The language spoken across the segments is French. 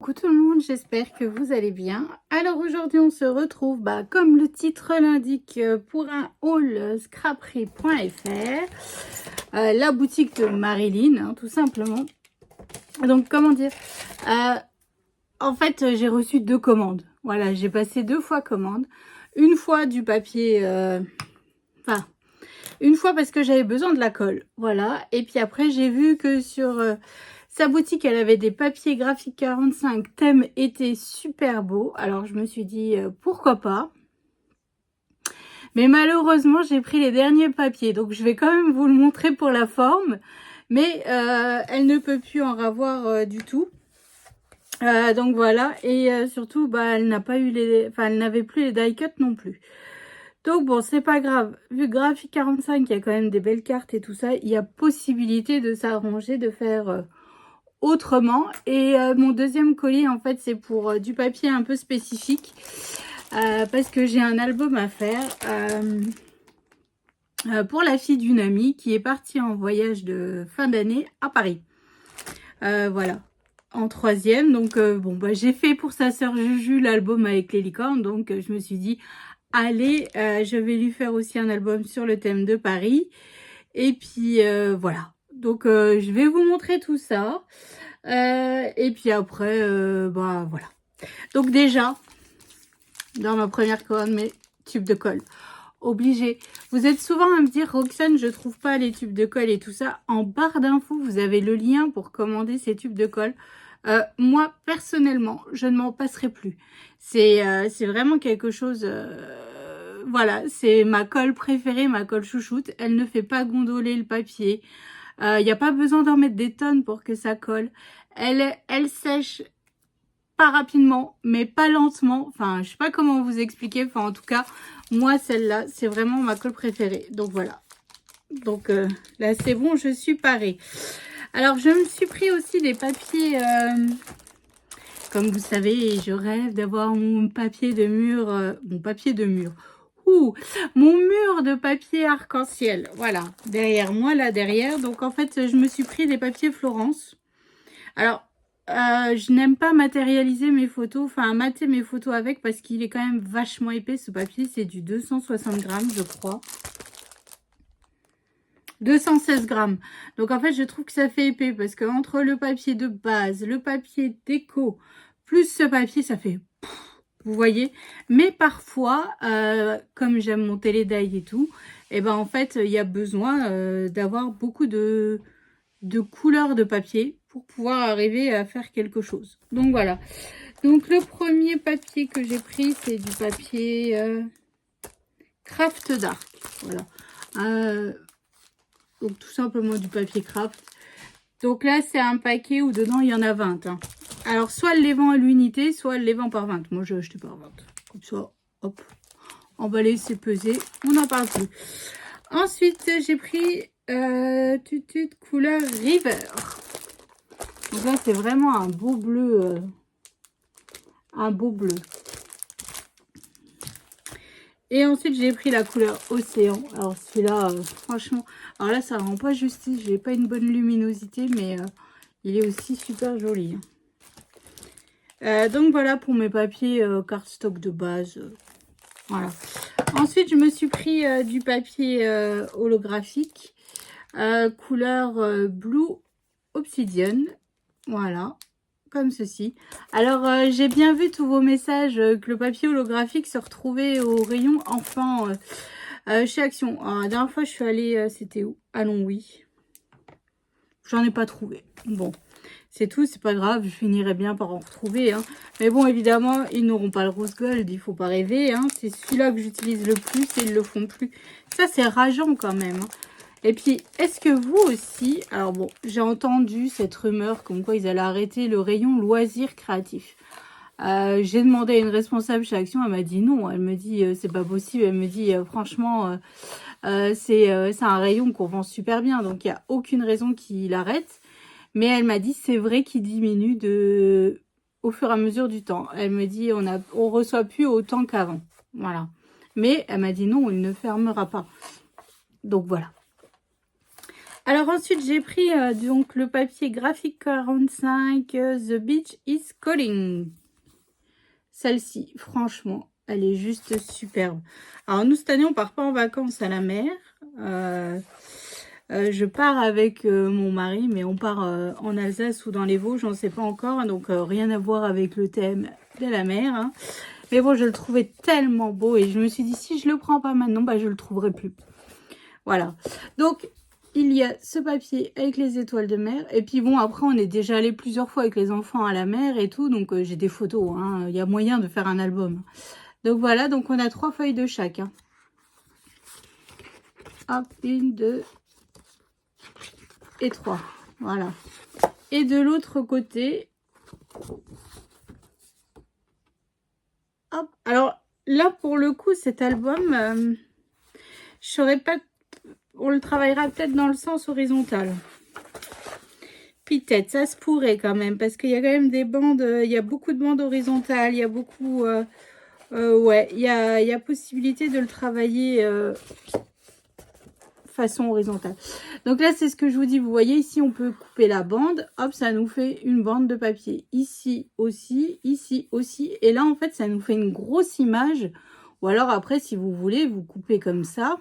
coucou tout le monde, j'espère que vous allez bien. Alors aujourd'hui on se retrouve, comme le titre l'indique, pour un haul scraperie.fr, la boutique de Marilyn, hein, tout simplement. Donc comment dire, en fait j'ai reçu 2 commandes. Voilà, j'ai passé 2 fois commande. Une fois du papier, une fois parce que j'avais besoin de la colle, voilà. Et puis après j'ai vu que sur sa boutique, elle avait des papiers graphiques 45 thème été super beau. Alors je me suis dit pourquoi pas. Mais malheureusement, j'ai pris les derniers papiers. Donc je vais quand même vous le montrer pour la forme. Mais elle ne peut plus en avoir du tout. Donc voilà. Et surtout, elle n'a pas eu les. Enfin, elle n'avait plus les die cut non plus. Donc bon, c'est pas grave. Vu que graphique 45, il y a quand même des belles cartes et tout ça, il y a possibilité de s'arranger, de faire autrement. Et mon deuxième colis en fait c'est pour du papier un peu spécifique parce que j'ai un album à faire pour la fille d'une amie qui est partie en voyage de fin d'année à Paris, voilà, en 3e. Donc j'ai fait pour sa sœur Juju l'album avec les licornes, donc je me suis dit allez, je vais lui faire aussi un album sur le thème de Paris. Et puis voilà, donc je vais vous montrer tout ça. Et puis après, voilà. Donc déjà, dans ma première commande, mes tubes de colle. Obligé. Vous êtes souvent à me dire, Roxane, je trouve pas les tubes de colle et tout ça. En barre d'infos, vous avez le lien pour commander ces tubes de colle. Moi, personnellement, je ne m'en passerai plus. C'est vraiment quelque chose... voilà, c'est ma colle préférée, ma colle chouchoute. Elle ne fait pas gondoler le papier. Il n'y a pas besoin d'en mettre des tonnes pour que ça colle. Elle sèche pas rapidement, mais pas lentement. Enfin, je sais pas comment vous expliquer. Enfin, en tout cas, moi, celle-là, c'est vraiment ma colle préférée. Donc, voilà. Donc, là, c'est bon, je suis parée. Alors, je me suis pris aussi des papiers... comme vous savez, je rêve d'avoir mon papier de mur... mon papier de mur. Mon mur de papier arc-en-ciel, voilà, derrière moi, là, derrière. Donc, en fait, je me suis pris des papiers Florence. Alors, je n'aime pas matérialiser mes photos, enfin, mater mes photos avec, parce qu'il est quand même vachement épais, ce papier. C'est du 260 grammes, je crois. 216 grammes. Donc, en fait, je trouve que ça fait épais, parce que entre le papier de base, le papier déco, plus ce papier, ça fait... Vous voyez, mais parfois, comme j'aime monter les die et tout, et en fait, il y a besoin d'avoir beaucoup de couleurs de papier pour pouvoir arriver à faire quelque chose. Donc voilà. Donc le premier papier que j'ai pris, c'est du papier Craft Dark. Voilà. Donc tout simplement du papier craft. Donc là, c'est un paquet où dedans, il y en a 20. Hein. Alors, soit elle les vend à l'unité, soit elle les vend par 20. Moi, j'ai acheté par 20. Comme ça, hop, emballé, c'est pesé. On n'en parle plus. Ensuite, j'ai pris couleur River. Donc là, c'est vraiment un beau bleu. Un beau bleu. Et ensuite, j'ai pris la couleur Océan. Alors, celui-là, franchement... Alors là, ça rend pas justice. J'ai pas une bonne luminosité, mais il est aussi super joli. Donc, voilà pour mes papiers cardstock de base. Voilà. Ensuite, je me suis pris du papier holographique. Couleur Blue Obsidian. Voilà. Comme ceci. Alors, j'ai bien vu tous vos messages que le papier holographique se retrouvait au rayon enfant chez Action. Alors, la dernière fois, je suis allée, c'était où? À Longwy. J'en ai pas trouvé. Bon, c'est tout, c'est pas grave, je finirai bien par en retrouver. Hein. Mais bon, évidemment, ils n'auront pas le rose gold, il faut pas rêver. Hein. C'est celui-là que j'utilise le plus et ils le font plus. Ça, c'est rageant quand même. Hein. Et puis, est-ce que vous aussi... Alors bon, j'ai entendu cette rumeur comme quoi ils allaient arrêter le rayon loisirs créatifs. J'ai demandé à une responsable chez Action, elle m'a dit non. Elle me dit, c'est pas possible. Elle me dit, franchement, c'est un rayon qu'on vend super bien. Donc, il n'y a aucune raison qu'il arrête. Mais elle m'a dit, c'est vrai qu'il diminue au fur et à mesure du temps. Elle me dit, on reçoit plus autant qu'avant. Voilà. Mais elle m'a dit non, il ne fermera pas. Donc, voilà. Alors ensuite, j'ai pris donc le papier graphique 45, The Beach is Calling. Celle-ci, franchement, elle est juste superbe. Alors nous, cette année, on part pas en vacances à la mer. Je pars avec mon mari, mais on part en Alsace ou dans les Vosges, on ne sait pas encore. Donc rien à voir avec le thème de la mer. Hein. Mais bon, je le trouvais tellement beau et je me suis dit, si je le prends pas maintenant, bah, je le trouverai plus. Voilà. Donc, il y a ce papier avec les étoiles de mer. Et puis bon, après, on est déjà allé plusieurs fois avec les enfants à la mer et tout. Donc, j'ai des photos. Hein. Il y a moyen de faire un album. Donc, voilà. Donc, on a 3 feuilles de chaque. Hein. Hop, 1, 2 et 3. Voilà. Et de l'autre côté... Hop. Alors, là, pour le coup, cet album, je saurais pas... On le travaillera peut-être dans le sens horizontal. Peut-être, ça se pourrait quand même, parce qu'il y a quand même des bandes, il y a beaucoup de bandes horizontales, il y a beaucoup, ouais, il y a possibilité de le travailler façon horizontale. Donc là, c'est ce que je vous dis, vous voyez, ici, on peut couper la bande, hop, ça nous fait une bande de papier. Ici aussi, et là, en fait, ça nous fait une grosse image, ou alors après, si vous voulez, vous coupez comme ça.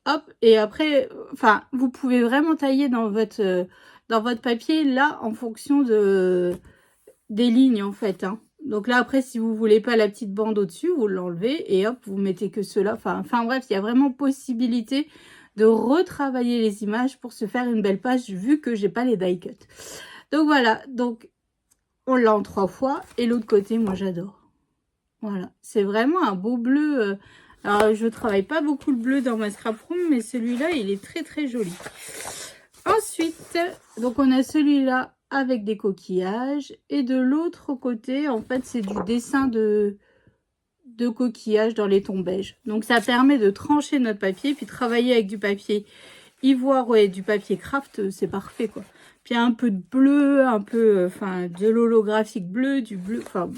Hop, et après, enfin, vous pouvez vraiment tailler dans votre papier, là, en fonction des lignes, en fait. Hein. Donc là, après, si vous voulez pas la petite bande au-dessus, vous l'enlevez et hop, vous mettez que cela. Enfin, bref, il y a vraiment possibilité de retravailler les images pour se faire une belle page, vu que j'ai pas les die cut. Donc voilà, donc on l'a en 3 fois. Et l'autre côté, moi, j'adore. Voilà, c'est vraiment un beau bleu... Alors, je travaille pas beaucoup le bleu dans ma scrap room, mais celui-là, il est très, très joli. Ensuite, donc on a celui-là avec des coquillages. Et de l'autre côté, en fait, c'est du dessin de coquillages dans les tons beige. Donc, ça permet de trancher notre papier, puis travailler avec du papier ivoire, ouais, du papier craft, c'est parfait, quoi. Puis, un peu de bleu, un peu, enfin, de l'holographique bleu, du bleu, enfin...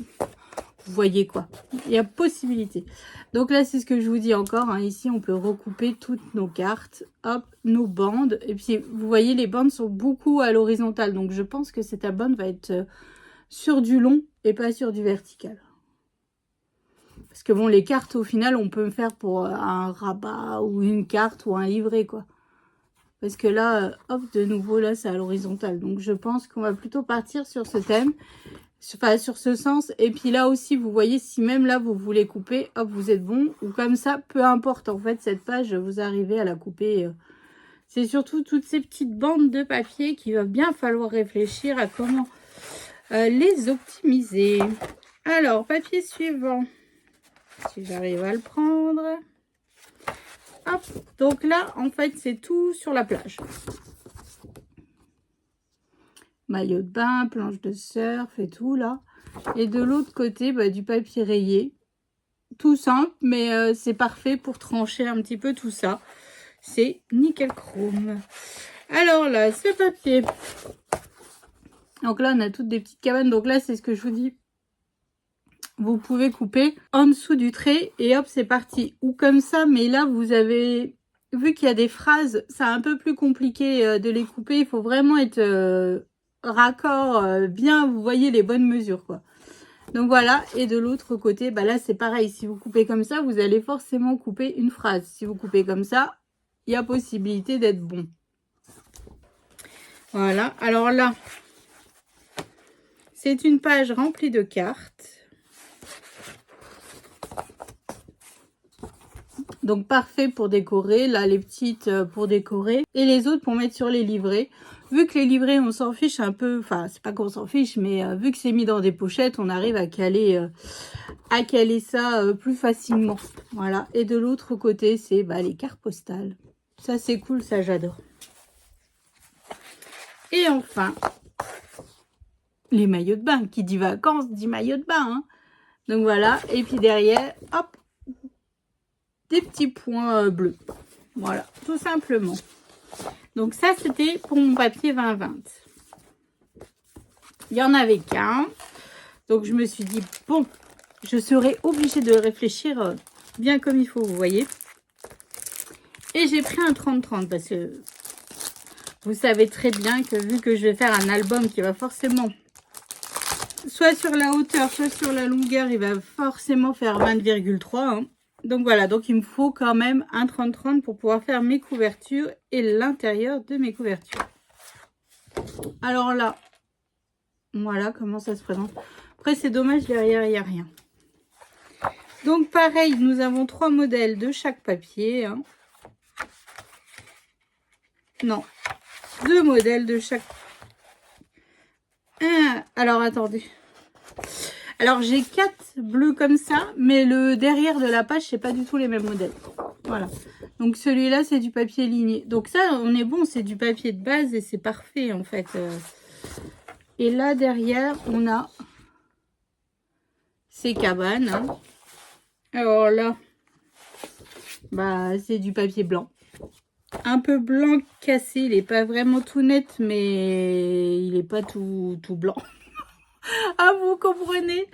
Vous voyez quoi, il y a possibilité. Donc là, c'est ce que je vous dis encore. Hein. Ici, on peut recouper toutes nos cartes. Hop, nos bandes. Et puis, vous voyez, les bandes sont beaucoup à l'horizontale. Donc, je pense que cette bande va être sur du long et pas sur du vertical. Parce que bon, les cartes, au final, on peut faire pour un rabat ou une carte ou un livret, quoi. Parce que là, hop, de nouveau, là, c'est à l'horizontale. Donc, je pense qu'on va plutôt partir sur ce thème. Enfin, sur ce sens. Et puis là aussi, vous voyez, si même là, vous voulez couper, hop, vous êtes bon. Ou comme ça, peu importe. En fait, cette page, vous arrivez à la couper. C'est surtout toutes ces petites bandes de papier qu'il va bien falloir réfléchir à comment les optimiser. Alors, papier suivant. Si j'arrive à le prendre. Hop. Donc là, en fait, c'est tout sur la plage. Maillot de bain, planche de surf et tout là. Et de l'autre côté, bah, du papier rayé. Tout simple, mais c'est parfait pour trancher un petit peu tout ça. C'est nickel chrome. Alors là, ce papier. Donc là, on a toutes des petites cabanes. Donc là, c'est ce que je vous dis. Vous pouvez couper en dessous du trait et hop, c'est parti. Ou comme ça, mais là, vous avez... Vu qu'il y a des phrases, c'est un peu plus compliqué de les couper. Il faut vraiment être... raccord bien, vous voyez les bonnes mesures, quoi. Donc voilà, et de l'autre côté, bah là c'est pareil, si vous coupez comme ça, vous allez forcément couper une phrase. Si vous coupez comme ça, il y a possibilité d'être bon. Voilà, alors là, c'est une page remplie de cartes. Donc parfait pour décorer, là les petites pour décorer, et les autres pour mettre sur les livrets. Vu que les livrets, on s'en fiche un peu, enfin, c'est pas qu'on s'en fiche, mais vu que c'est mis dans des pochettes, on arrive à caler ça plus facilement. Voilà. Et de l'autre côté, c'est bah, les cartes postales. Ça, c'est cool, ça, j'adore. Et enfin, les maillots de bain. Qui dit vacances, dit maillot de bain. Hein. Donc voilà. Et puis derrière, hop, des petits points bleus. Voilà, tout simplement. Donc ça, c'était pour mon papier 20-20. Il n'y en avait qu'un. Donc je me suis dit, bon, je serai obligée de réfléchir bien comme il faut, vous voyez. Et j'ai pris un 30-30 parce que vous savez très bien que vu que je vais faire un album qui va forcément, soit sur la hauteur, soit sur la longueur, il va forcément faire 20,3. Hein. Donc voilà, donc il me faut quand même un 30-30 pour pouvoir faire mes couvertures et l'intérieur de mes couvertures. Alors là, voilà comment ça se présente. Après, c'est dommage, derrière, il n'y a rien. Donc pareil, nous avons 3 modèles de chaque papier. Hein. Non, 2 modèles de chaque. Alors attendez. Alors j'ai 4 bleus comme ça, mais le derrière de la page, c'est pas du tout les mêmes modèles. Voilà. Donc celui-là, c'est du papier ligné. Donc ça, on est bon, c'est du papier de base et c'est parfait en fait. Et là derrière, on a ces cabanes. Hein. Alors là, bah c'est du papier blanc. Un peu blanc cassé, il n'est pas vraiment tout net, mais il n'est pas tout blanc. Ah, vous comprenez.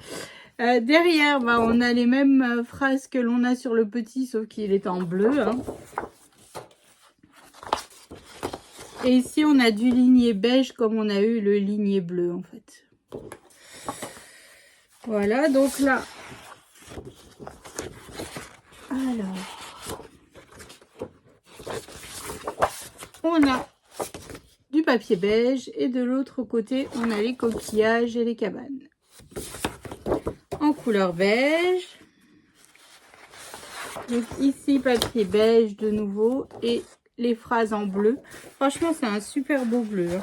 Derrière, bah, on a les mêmes phrases que l'on a sur le petit, sauf qu'il est en bleu. Hein. Et ici, on a du ligné beige comme on a eu le ligné bleu, en fait. Voilà, donc là. Alors. On a du papier beige et de l'autre côté, on a les coquillages et les cabanes. En couleur beige. Donc ici, papier beige de nouveau et les phrases en bleu. Franchement, c'est un super beau bleu. Hein.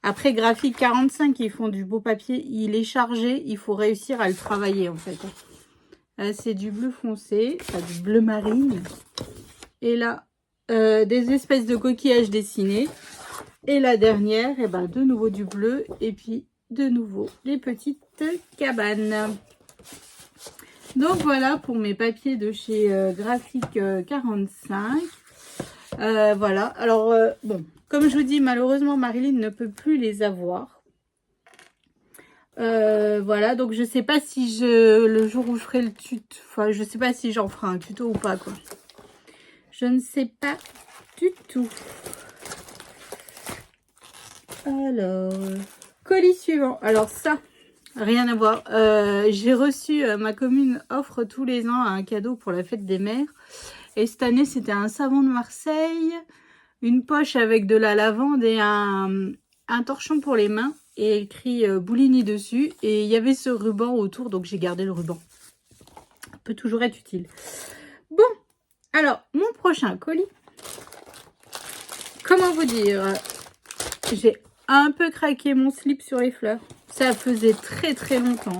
Après, Graphique 45, ils font du beau papier. Il est chargé, il faut réussir à le travailler en fait. C'est du bleu foncé, enfin, du bleu marine. Et là, des espèces de coquillages dessinés. Et la dernière, et ben, de nouveau du bleu. Et puis, de nouveau, les petites cabanes. Donc, voilà pour mes papiers de chez Graphique 45. Voilà. Alors, bon, comme je vous dis, malheureusement, Marilyn ne peut plus les avoir. Voilà. Donc, je sais pas si le jour où je ferai le tuto, enfin, je sais pas si j'en ferai un tuto ou pas, quoi. Je ne sais pas du tout. Alors, colis suivant. Alors ça, rien à voir. J'ai reçu, ma commune offre tous les ans un cadeau pour la fête des mères. Et cette année, c'était un savon de Marseille, une poche avec de la lavande et un torchon pour les mains. Et écrit Bouligny dessus. Et il y avait ce ruban autour, donc j'ai gardé le ruban. Ça peut toujours être utile. Bon, alors, mon prochain colis. Comment vous dire? J'ai un peu craqué mon slip sur les fleurs. Ça faisait très longtemps.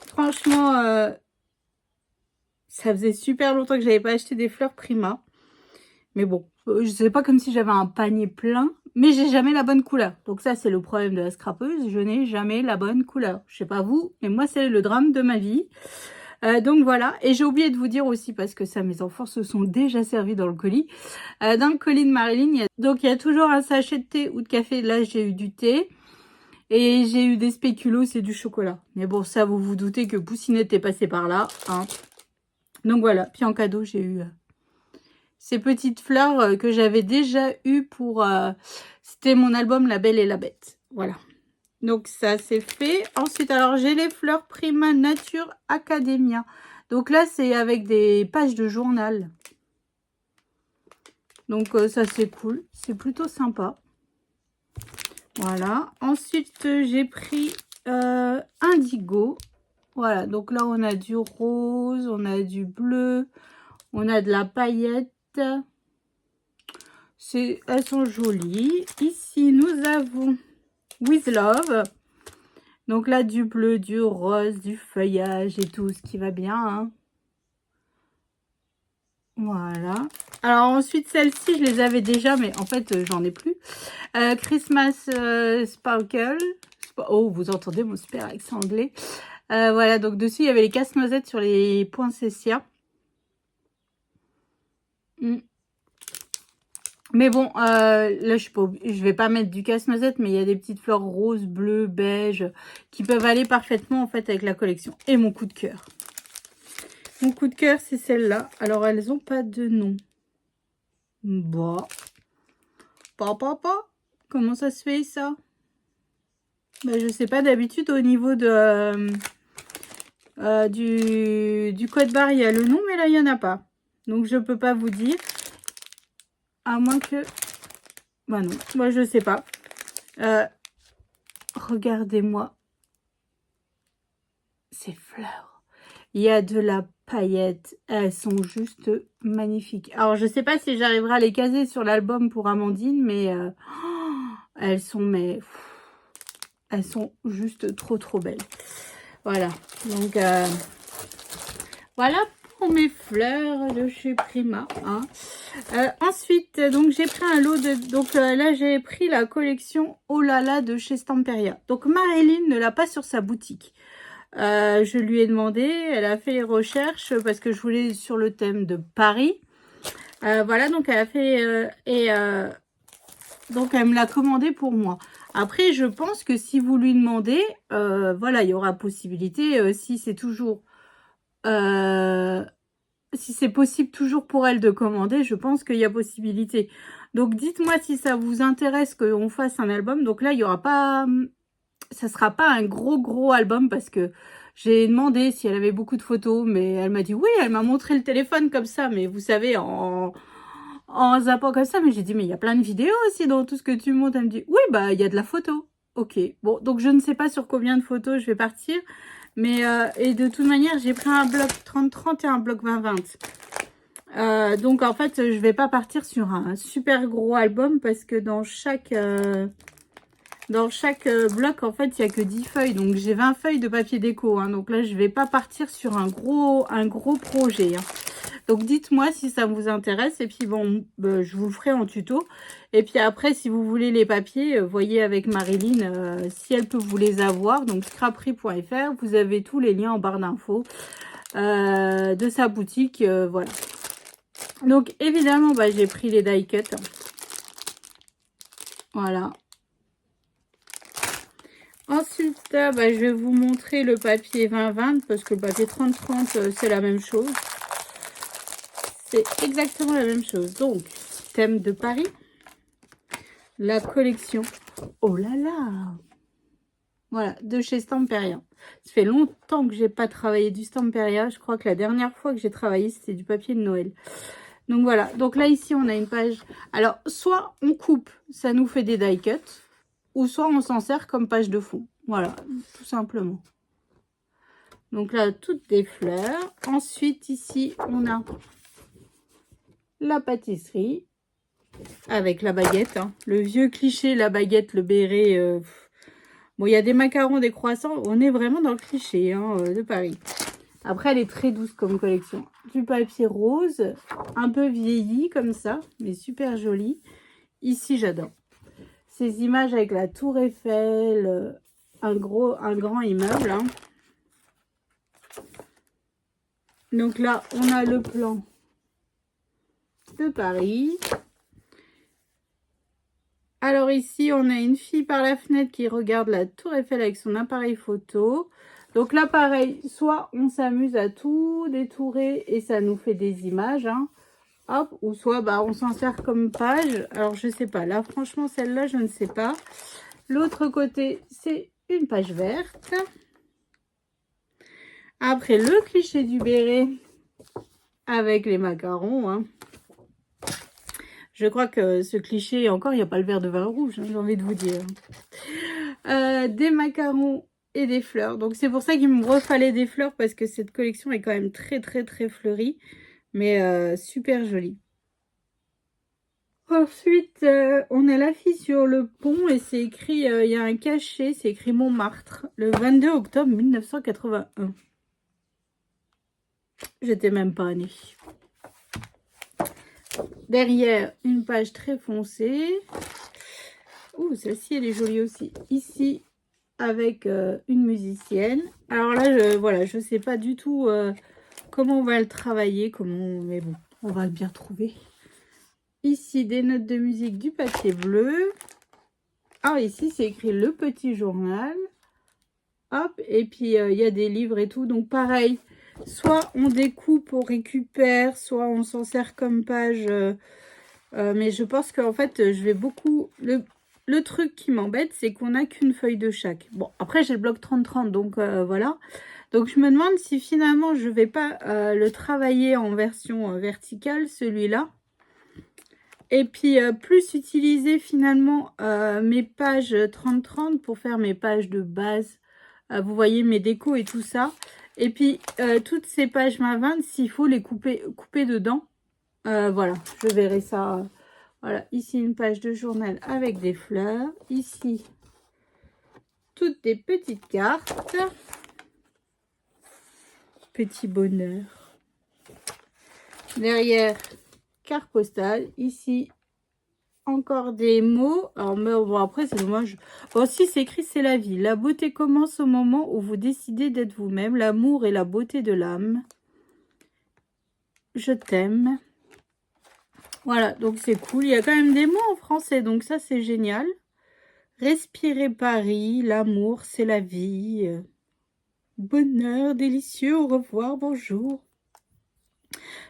Franchement, ça faisait super longtemps que j'avais pas acheté des fleurs Prima. Mais bon, je sais pas comme si j'avais un panier plein. Mais j'ai jamais la bonne couleur. Donc ça, c'est le problème de la scrapeuse. Je n'ai jamais la bonne couleur. Je sais pas vous, mais moi, c'est le drame de ma vie. Donc voilà, et j'ai oublié de vous dire aussi, parce que ça, mes enfants se sont déjà servis dans le colis. Dans le colis de Marilyn, il y a toujours un sachet de thé ou de café. Là, j'ai eu du thé. Et j'ai eu des spéculoos et du chocolat. Mais bon, ça, vous vous doutez que Poussinette est passée par là. Hein. Donc voilà, puis en cadeau, j'ai eu ces petites fleurs que j'avais déjà eues pour... C'était mon album La Belle et la Bête. Voilà. Donc ça c'est fait. Ensuite, alors j'ai les fleurs Prima Nature Academia. Donc là c'est avec des pages de journal. Donc ça c'est cool. C'est plutôt sympa. Voilà. Ensuite j'ai pris Indigo. Voilà. Donc là on a du rose, on a du bleu, on a de la paillette. Elles sont jolies. Ici nous avons With Love. Donc là, du bleu, du rose, du feuillage et tout ce qui va bien. Hein. Voilà. Alors ensuite, celles-ci, je les avais déjà, mais en fait, j'en ai plus. Christmas Sparkle. Oh, vous entendez mon super accent anglais. Voilà, donc dessus, il y avait les casse-noisettes sur les poinsettias. Mais bon, là, je vais pas mettre du casse-noisette, mais il y a des petites fleurs roses, bleues, beige, qui peuvent aller parfaitement, en fait, avec la collection. Et mon coup de cœur. Mon coup de cœur, c'est celle-là. Alors, elles n'ont pas de nom. Bon. Pas. Comment ça se fait, ça? Bah, je sais pas, d'habitude, au niveau de, du code barre, il y a le nom, mais là, il n'y en a pas. Donc, je peux pas vous dire. À moins que... Bah non, moi, je sais pas. Regardez-moi ces fleurs. Il y a de la paillette. Elles sont juste magnifiques. Alors, je sais pas si j'arriverai à les caser sur l'album pour Amandine, mais elles sont, elles sont juste trop belles. Voilà. Donc, voilà pour mes fleurs de chez Prima. Hein. Ensuite, donc j'ai pris un lot de... Donc là, j'ai pris la collection Oh là là de chez Stamperia. Donc Marilyn ne l'a pas sur sa boutique. Je lui ai demandé, elle a fait les recherches parce que je voulais sur le thème de Paris. Voilà, donc elle a fait... donc elle me l'a commandé pour moi. Après, je pense que si vous lui demandez, voilà, il y aura possibilité, si c'est toujours... si c'est possible toujours pour elle de commander, je pense qu'il y a possibilité. Donc, dites-moi si ça vous intéresse qu'on fasse un album. Donc là, il y aura pas... Ça sera pas un gros album parce que j'ai demandé si elle avait beaucoup de photos, mais elle m'a dit oui, elle m'a montré le téléphone comme ça, mais vous savez, en zappant comme ça, mais j'ai dit, mais il y a plein de vidéos aussi dans tout ce que tu montes. Elle me dit, oui, bah, il y a de la photo. Ok, bon, donc je ne sais pas sur combien de photos je vais partir, mais, et de toute manière, j'ai pris un bloc 30-30 et un bloc 20-20. Donc, en fait, je vais pas partir sur un super gros album parce que dans chaque bloc, en fait, il n'y a que 10 feuilles. Donc, j'ai 20 feuilles de papier déco. Hein, donc là, je vais pas partir sur un gros projet. Hein. Donc, dites-moi si ça vous intéresse. Et puis, bon, je vous le ferai en tuto. Et puis après, si vous voulez les papiers, voyez avec Marilyn si elle peut vous les avoir. Donc, scraperie.fr. Vous avez tous les liens en barre d'infos de sa boutique. Voilà. Donc, évidemment, j'ai pris les die cut. Voilà. Ensuite, je vais vous montrer le papier 20-20 parce que le papier 30-30, c'est la même chose. C'est exactement la même chose. Donc, thème de Paris. La collection. Oh là là! Voilà, de chez Stamperia. Ça fait longtemps que j'ai pas travaillé du Stamperia. Je crois que la dernière fois que j'ai travaillé, c'était du papier de Noël. Donc voilà. Donc là, ici, on a une page. Alors, soit on coupe, ça nous fait des die cut. Ou soit on s'en sert comme page de fond. Voilà, tout simplement. Donc là, toutes des fleurs. Ensuite, ici, on a la pâtisserie avec la baguette. Hein. Le vieux cliché, la baguette, le béret. Bon, il y a des macarons, des croissants. On est vraiment dans le cliché hein, de Paris. Après, elle est très douce comme collection. Du papier rose, un peu vieilli comme ça, mais super joli. Ici, j'adore. Ces images avec la tour Eiffel, un grand immeuble. Hein. Donc là, on a le plan de Paris. Alors ici, on a une fille par la fenêtre qui regarde la tour Eiffel avec son appareil photo. Donc là, pareil, soit on s'amuse à tout détourer et ça nous fait des images. Hein. Hop, ou soit on s'en sert comme page. Alors, je sais pas. Là, franchement, celle-là, je ne sais pas. L'autre côté, c'est une page verte. Après, le cliché du béret avec les macarons. Hein. Je crois que ce cliché, encore, il n'y a pas le verre de vin rouge, hein, j'ai envie de vous dire. Des macarons et des fleurs. Donc, c'est pour ça qu'il me refallait des fleurs parce que cette collection est quand même très fleurie. Mais super jolie. Ensuite, on a la fille sur le pont et c'est écrit, il y a un cachet, c'est écrit Montmartre, le 22 octobre 1981. J'étais même pas née. Derrière, une page très foncée. Ouh, celle-ci, elle est jolie aussi. Ici, avec une musicienne. Alors là, voilà, je sais pas du tout comment on va le travailler, mais bon, on va le bien trouver. Ici, des notes de musique du papier bleu. Ah, ici, c'est écrit le petit journal. Hop, et puis il y a des livres et tout. Donc pareil, soit on découpe, on récupère, soit on s'en sert comme page Mais je pense qu'en fait, je vais beaucoup... Le truc qui m'embête, c'est qu'on n'a qu'une feuille de chaque. Bon, après, j'ai le bloc 30-30, donc voilà. Donc, je me demande si finalement, je vais pas le travailler en version verticale, celui-là. Et puis, plus utiliser finalement mes pages 30-30 pour faire mes pages de base. Vous voyez, mes décos et tout ça. Et puis, toutes ces pages 20-20, s'il faut les couper dedans. Voilà, je verrai ça. Voilà, ici une page de journal avec des fleurs. Ici, toutes des petites cartes. Petit bonheur. Derrière, carte postale. Ici, encore des mots. Alors, mais bon, après, c'est dommage. Bon, si, c'est écrit, c'est la vie. La beauté commence au moment où vous décidez d'être vous-même. L'amour et la beauté de l'âme. Je t'aime. Voilà, donc c'est cool. Il y a quand même des mots en français, donc ça, c'est génial. Respirer Paris, l'amour, c'est la vie. Bonheur, délicieux, au revoir, bonjour.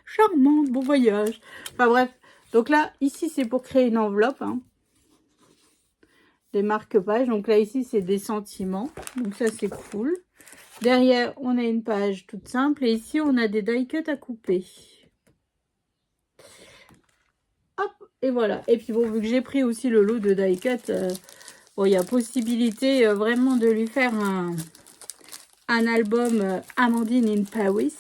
Charmante, bon voyage. Enfin bref, donc là, ici, c'est pour créer une enveloppe. Hein. Des marque-pages. Donc là, ici, c'est des sentiments. Donc ça, c'est cool. Derrière, on a une page toute simple. Et ici, on a des die cuts à couper. Hop, et voilà. Et puis bon, vu que j'ai pris aussi le lot de die cut, bon, il y a possibilité vraiment de lui faire un album Amandine in Paris.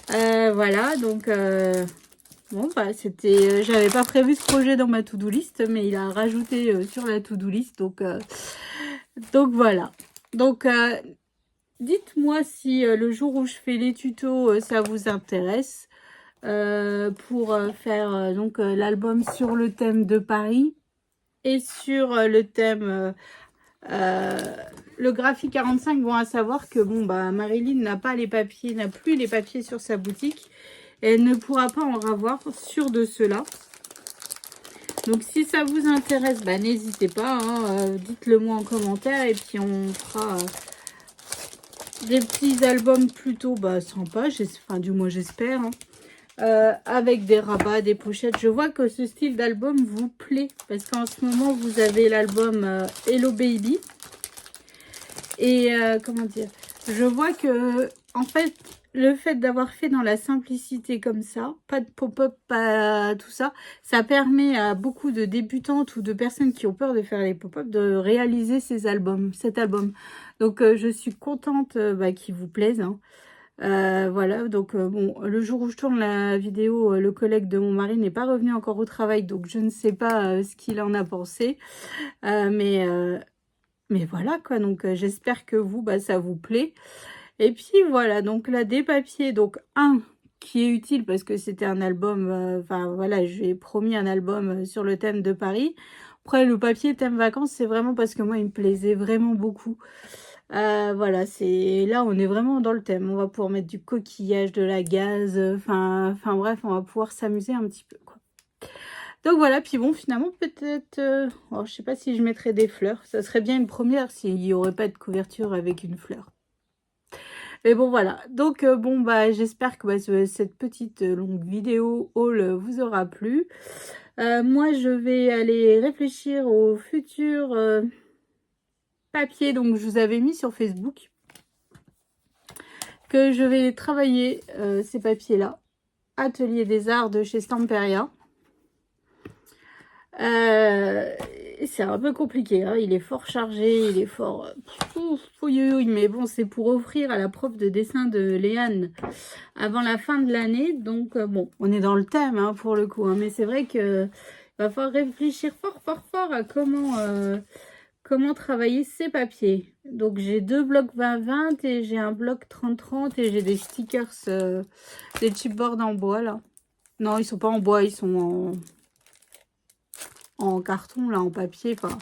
Voilà, donc bon, bah c'était, j'avais pas prévu ce projet dans ma to-do list, mais il a rajouté sur la to-do list, donc voilà. Donc dites-moi si le jour où je fais les tutos, ça vous intéresse pour faire donc l'album sur le thème de Paris et sur le thème le graphique 45. Bon, à savoir que bon bah Marilyn n'a pas les papiers, n'a plus les papiers sur sa boutique. Et elle ne pourra pas en avoir sur de ceux-là. Donc si ça vous intéresse, bah, n'hésitez pas, hein, dites-le moi en commentaire et puis on fera des petits albums plutôt sympas, enfin du moins j'espère, hein, avec des rabats, des pochettes. Je vois que ce style d'album vous plaît parce qu'en ce moment vous avez l'album Hello Baby. Et comment dire, je vois que en fait le fait d'avoir fait dans la simplicité comme ça, pas de pop-up, pas tout ça, ça permet à beaucoup de débutantes ou de personnes qui ont peur de faire les pop-up de réaliser cet album. Donc je suis contente qu'il vous plaise. Hein. Voilà, donc bon, le jour où je tourne la vidéo, le collègue de mon mari n'est pas revenu encore au travail, donc je ne sais pas ce qu'il en a pensé. Mais voilà quoi, donc j'espère que vous, ça vous plaît. Et puis voilà, donc là des papiers, donc un qui est utile parce que c'était un album, enfin voilà, j'ai promis un album sur le thème de Paris. Après le papier thème vacances, c'est vraiment parce que moi il me plaisait vraiment beaucoup. Voilà, c'est là on est vraiment dans le thème. On va pouvoir mettre du coquillage, de la gaze, enfin bref, on va pouvoir s'amuser un petit peu quoi. Donc voilà, puis bon, finalement, peut-être... alors, je sais pas si je mettrais des fleurs. Ça serait bien une première s'il n'y aurait pas de couverture avec une fleur. Mais bon, voilà. Donc, bon, j'espère que cette petite longue vidéo haul vous aura plu. Moi, je vais aller réfléchir au futur papier. Donc, je vous avais mis sur Facebook que je vais travailler ces papiers-là. Atelier des Arts de chez Stamperia. C'est un peu compliqué, hein. Il est fort chargé, il est fort... mais bon, c'est pour offrir à la prof de dessin de Léane avant la fin de l'année. Donc, bon, on est dans le thème, hein, pour le coup. Hein, mais c'est vrai que va falloir réfléchir fort à comment travailler ces papiers. Donc, j'ai 2 blocs 20-20 et j'ai un bloc 30-30 et j'ai des stickers, des chipboards en bois, là. Non, ils sont pas en bois, ils sont en carton, là, en papier, enfin.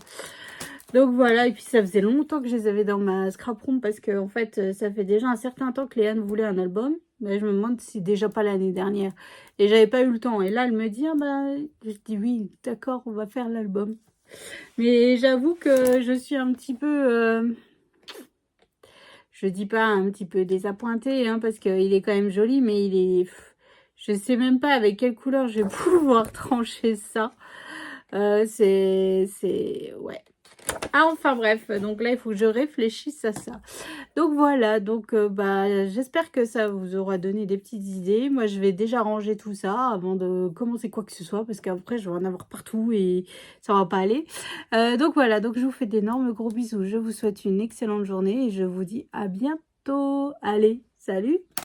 Donc voilà, et puis ça faisait longtemps que je les avais dans ma scrap room parce que en fait, ça fait déjà un certain temps que Léane voulait un album. Mais je me demande si déjà pas l'année dernière. Et j'avais pas eu le temps. Et là, elle me dit, je dis oui, d'accord, on va faire l'album. Mais j'avoue que je suis un petit peu, je dis pas un petit peu désappointée, hein, parce qu'il est quand même joli, mais il est... Je sais même pas avec quelle couleur je vais pouvoir trancher ça. Ouais. Ah, enfin bref, donc là, il faut que je réfléchisse à ça. Donc voilà, donc bah, j'espère que ça vous aura donné des petites idées. Moi, je vais déjà ranger tout ça avant de commencer quoi que ce soit, parce qu'après, je vais en avoir partout et ça va pas aller. Donc voilà, donc je vous fais d'énormes gros bisous. Je vous souhaite une excellente journée et je vous dis à bientôt. Allez, salut!